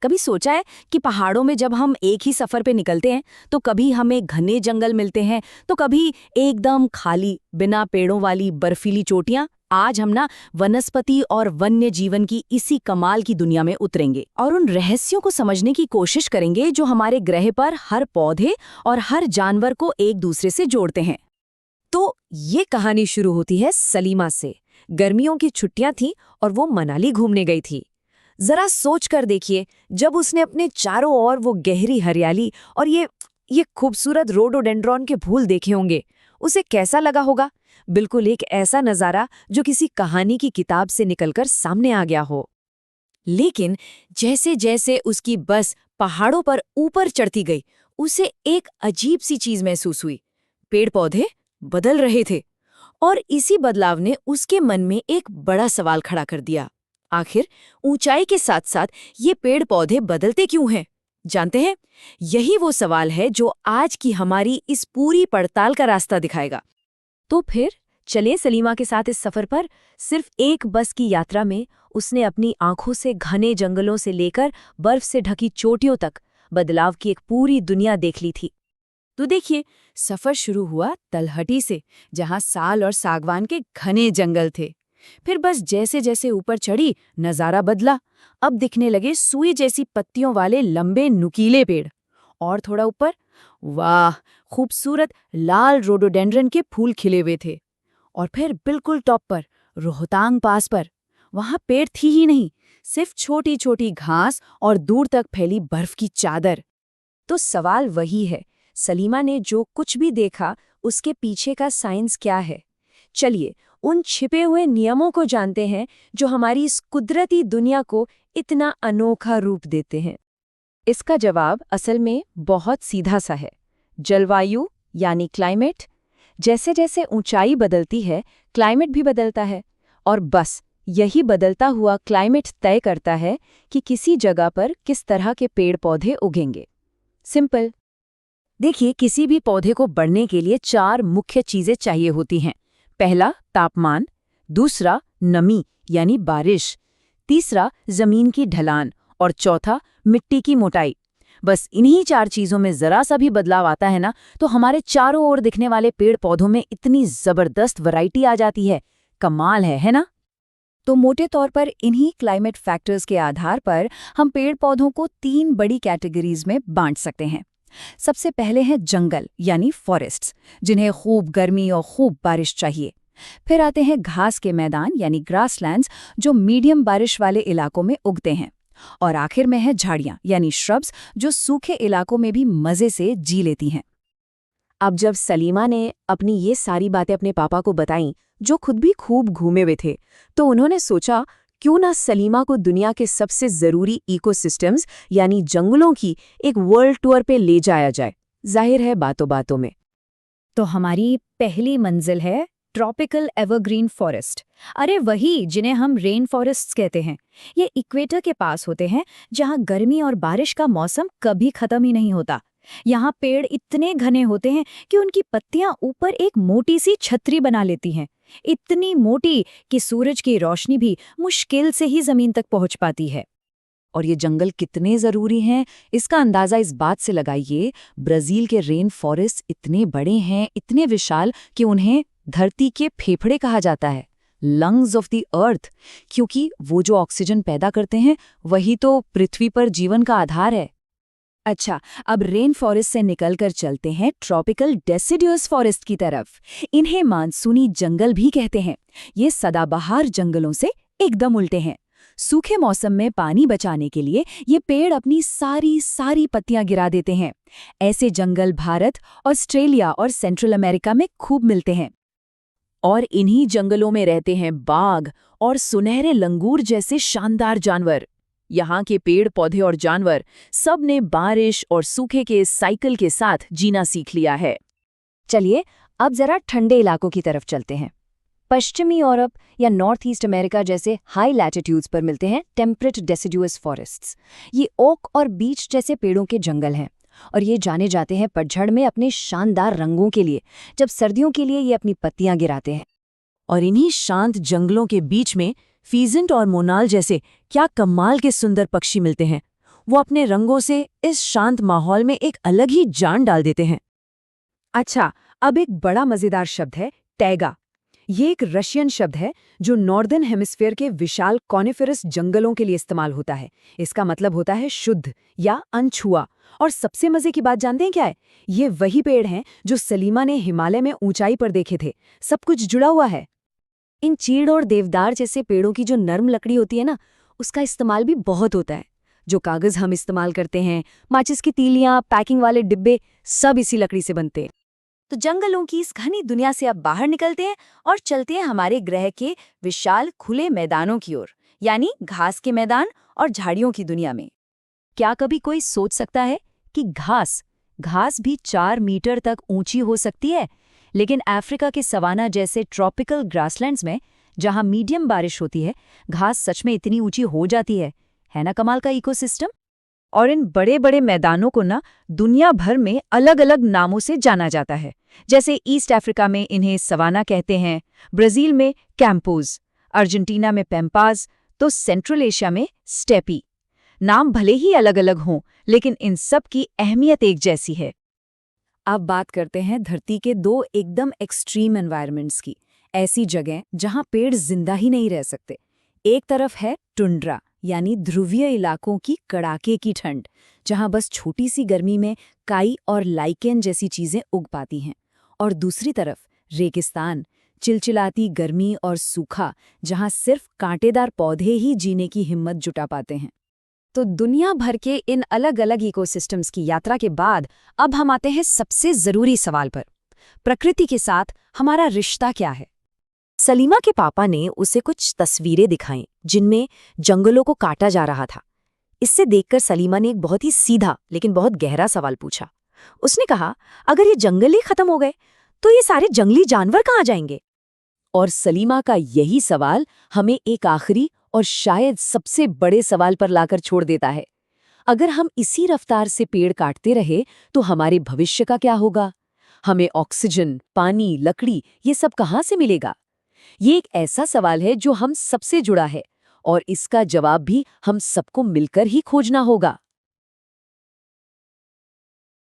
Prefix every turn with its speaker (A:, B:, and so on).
A: कभी सोचा है कि पहाड़ों में जब हम एक ही सफर पे निकलते हैं तो कभी हमें घने जंगल मिलते हैं तो कभी एकदम खाली बिना पेड़ों वाली बर्फीली चोटियां। आज हम ना वनस्पति और वन्य जीवन की इसी कमाल की दुनिया में उतरेंगे और उन रहस्यों को समझने की कोशिश करेंगे जो हमारे ग्रह पर हर पौधे और हर जानवर को एक दूसरे से जोड़ते हैं।
B: तो ये कहानी शुरू होती है सलीमा से। गर्मियों की छुट्टियां थीं और वो मनाली घूमने गई थी। जरा सोच कर देखिए, जब उसने अपने चारों ओर वो गहरी हरियाली और ये खूबसूरत रोडोडेंड्रॉन के फूल देखे होंगे, उसे कैसा लगा होगा? बिल्कुल एक ऐसा नज़ारा जो किसी कहानी की किताब से निकलकर सामने आ गया हो। लेकिन जैसे जैसे उसकी बस पहाड़ों पर ऊपर चढ़ती गई, उसे एक अजीब सी चीज महसूस हुई। पेड़ पौधे बदल रहे थे और इसी बदलाव ने उसके मन में एक बड़ा सवाल खड़ा कर दिया। आखिर ऊंचाई के साथ साथ ये पेड़ पौधे बदलते क्यों हैं? जानते हैं, यही वो सवाल है जो आज की हमारी इस पूरी पड़ताल का रास्ता दिखाएगा। तो फिर चलिए सलीमा के साथ इस सफर पर। सिर्फ एक बस की यात्रा में उसने अपनी आंखों से घने जंगलों से लेकर बर्फ से ढकी चोटियों तक बदलाव की एक पूरी दुनिया देख ली थी। तो देखिए, सफर शुरू हुआ तलहटी से, जहां साल और सागवान के घने जंगल थे। फिर बस जैसे जैसे ऊपर चढ़ी, नजारा बदला। अब दिखने लगे सुई जैसी पत्तियों वाले लंबे नुकीले पेड़। और थोड़ा ऊपर, वाह, खूबसूरत लाल रोडोडेंड्रन के फूल खिले हुए थे। और फिर बिल्कुल टॉप पर, रोहतांग पास पर, वहां पेड़ थी ही नहीं, सिर्फ छोटी छोटी घास और दूर तक फैली बर्फ की चादर। तो सवाल वही है, सलीमा ने जो कुछ भी देखा उसके पीछे का साइंस क्या है? चलिए उन छिपे हुए नियमों को जानते हैं जो हमारी इस कुदरती दुनिया को इतना अनोखा रूप देते हैं। इसका जवाब असल में बहुत सीधा सा है। जलवायु यानी क्लाइमेट। जैसे जैसे ऊंचाई बदलती है, क्लाइमेट भी बदलता है। और बस यही बदलता हुआ क्लाइमेट तय करता है कि किसी जगह पर किस तरह के पेड़ पौधे उगेंगे। सिंपल। देखिए, किसी भी पौधे को बढ़ने के लिए 4 मुख्य चीजें चाहिए होती हैं। पहला, तापमान। दूसरा, नमी यानी बारिश। तीसरा, जमीन की ढलान। और चौथा, मिट्टी की मोटाई। बस इन्हीं 4 चीजों में जरा सा भी बदलाव आता है ना, तो हमारे चारों ओर दिखने वाले पेड़ पौधों में इतनी जबरदस्त वैरायटी आ जाती है। कमाल है ना? तो मोटे तौर पर इन्हीं क्लाइमेट फैक्टर्स के आधार पर हम पेड़ पौधों को 3 बड़ी कैटेगरीज में बांट सकते हैं। सबसे पहले हैं जंगल यानी फॉरेस्ट्स, जिन्हें खूब गर्मी और खूब बारिश चाहिए। फिर आते हैं घास के मैदान यानी ग्रासलैंड्स, जो मीडियम बारिश वाले इलाकों में उगते हैं। और आखिर में है झाड़ियां यानी श्रब्स, जो सूखे इलाकों में भी मजे से जी लेती हैं। अब जब सलीमा ने अपनी ये सारी बातें अपने पापा को बताईं, जो खुद भी खूब घूमे हुए थे, तो उन्होंने सोचा क्यों ना सलीमा को दुनिया के सबसे जरूरी इकोसिस्टम्स यानी जंगलों की एक वर्ल्ड टूर पे ले जाया जाए। जाहिर है बातों बातों में। तो हमारी पहली मंजिल है ट्रॉपिकल एवरग्रीन फॉरेस्ट। अरे वही जिन्हें हम रेन फॉरेस्ट्स कहते हैं। ये इक्वेटर के पास होते हैं, जहां गर्मी और बारिश का मौसम कभी खत्म ही नहीं होता। यहाँ पेड़ इतने घने होते हैं कि उनकी पत्तियां ऊपर एक मोटी सी छतरी बना लेती हैं, इतनी मोटी कि सूरज की रोशनी भी मुश्किल से ही जमीन तक पहुंच पाती है। और ये जंगल कितने जरूरी हैं, इसका अंदाजा इस बात से लगाइए, ब्राजील के रेन फॉरेस्ट इतने बड़े हैं, इतने विशाल कि उन्हें धरती के फेफड़े कहा जाता है, लंग्स ऑफ द अर्थ, क्योंकि वो जो ऑक्सीजन पैदा करते हैं वही तो पृथ्वी पर जीवन का आधार है। अच्छा, अब रेन फॉरेस्ट से निकलकर चलते हैं ट्रॉपिकल डेसिडुअस फॉरेस्ट की तरफ। इन्हें मानसूनी जंगल भी कहते हैं। ये सदाबहार जंगलों से एकदम उल्टे हैं। सूखे मौसम में पानी बचाने के लिए ये पेड़ अपनी सारी पत्तियां गिरा देते हैं। ऐसे जंगल भारत, ऑस्ट्रेलिया और सेंट्रल अमेरिका में खूब मिलते हैं। और इन्हीं जंगलों में रहते हैं बाघ और सुनहरे लंगूर जैसे शानदार जानवर। यहाँ के पेड़ पौधे और जानवर सब ने बारिश और सूखे के इस साइकिल के साथ जीना सीख लिया है। चलिए अब जरा ठंडे इलाकों की तरफ चलते हैं। पश्चिमी यूरोप या नॉर्थ ईस्ट अमेरिका जैसे हाई लैटिट्यूड्स पर मिलते हैं टेम्परेट डेसिडुअस फॉरेस्ट्स। ये ओक और बीच जैसे पेड़ों के जंगल हैं और ये जाने जाते हैं पतझड़ में अपने शानदार रंगों के लिए, जब सर्दियों के लिए ये अपनी पत्तियां गिराते हैं। और इन्हीं शांत जंगलों के बीच में फीजेंट और मोनाल जैसे क्या कमाल के सुंदर पक्षी मिलते हैं। वो अपने रंगों से इस शांत माहौल में एक अलग ही जान डाल देते हैं। अच्छा, अब एक बड़ा मजेदार शब्द है टैगा। ये एक रशियन शब्द है जो नॉर्दर्न हेमिस्फीयर के विशाल कॉनिफेरस जंगलों के लिए इस्तेमाल होता है। इसका मतलब होता है शुद्ध या अनछुआ। और सबसे मजे की बात जानते हैं क्या है? ये वही पेड़ हैं जो सलीमा ने हिमालय में ऊंचाई पर देखे थे। सब कुछ जुड़ा हुआ है।
A: इन चीड़ और देवदार जैसे पेड़ों की जो नर्म लकड़ी होती है ना, उसका इस्तेमाल भी बहुत होता है। जो कागज हम इस्तेमाल करते हैं, माचिस की तीलियां, पैकिंग वाले डिब्बे, सब इसी लकड़ी से बनते हैं। तो जंगलों की इस घनी दुनिया से अब बाहर निकलते हैं और चलते हैं हमारे ग्रह के विशाल खुले मैदानों की ओर, यानी घास के मैदान और झाड़ियों की दुनिया में। क्या कभी कोई सोच सकता है कि घास भी 4 मीटर तक ऊंची हो सकती है? लेकिन अफ्रीका के सवाना जैसे ट्रॉपिकल ग्रासलैंड्स में, जहां मीडियम बारिश होती है, घास सच में इतनी ऊंची हो जाती है ना कमाल का इकोसिस्टम।
B: और इन बड़े बड़े मैदानों को ना दुनिया भर में अलग अलग नामों से जाना जाता है। जैसे ईस्ट अफ्रीका में इन्हें सवाना कहते हैं, ब्राजील में कैंपोज, अर्जेंटीना में पैम्पाज, तो सेंट्रल एशिया में स्टेपी। नाम भले ही अलग अलग हों, लेकिन इन सब की अहमियत एक जैसी है।
A: अब बात करते हैं धरती के 2 एकदम एक्सट्रीम एनवायरनमेंट्स की, ऐसी जगह जहां पेड़ जिंदा ही नहीं रह सकते। एक तरफ है टुंड्रा, यानी ध्रुवीय इलाकों की कड़ाके की ठंड, जहां बस छोटी सी गर्मी में काई और लाइकेन जैसी चीजें उग पाती हैं। और दूसरी तरफ रेगिस्तान, चिलचिलाती गर्मी और सूखा, जहां सिर्फ कांटेदार पौधे ही जीने की हिम्मत जुटा पाते हैं। तो दुनिया भर के इन अलग अलग इकोसिस्टम्स की यात्रा के बाद अब हम आते हैं सबसे जरूरी सवाल पर। प्रकृति के साथ हमारा रिश्ता क्या है?
B: सलीमा के पापा ने उसे कुछ तस्वीरें दिखाईं जिनमें जंगलों को काटा जा रहा था। इससे देखकर सलीमा ने एक बहुत ही सीधा लेकिन बहुत गहरा सवाल पूछा। उसने कहा, अगर ये जंगल ही खत्म हो गए तो ये सारे जंगली जानवर कहाँ जाएंगे? और सलीमा का यही सवाल हमें एक आखिरी और शायद सबसे बड़े सवाल पर लाकर छोड़ देता है। अगर हम इसी रफ्तार से पेड़ काटते रहे तो हमारे भविष्य का क्या होगा? हमें ऑक्सीजन, पानी, लकड़ी, ये सब कहाँ से मिलेगा? ये एक ऐसा सवाल है जो हम सबसे जुड़ा है और इसका जवाब भी हम सबको मिलकर ही खोजना होगा।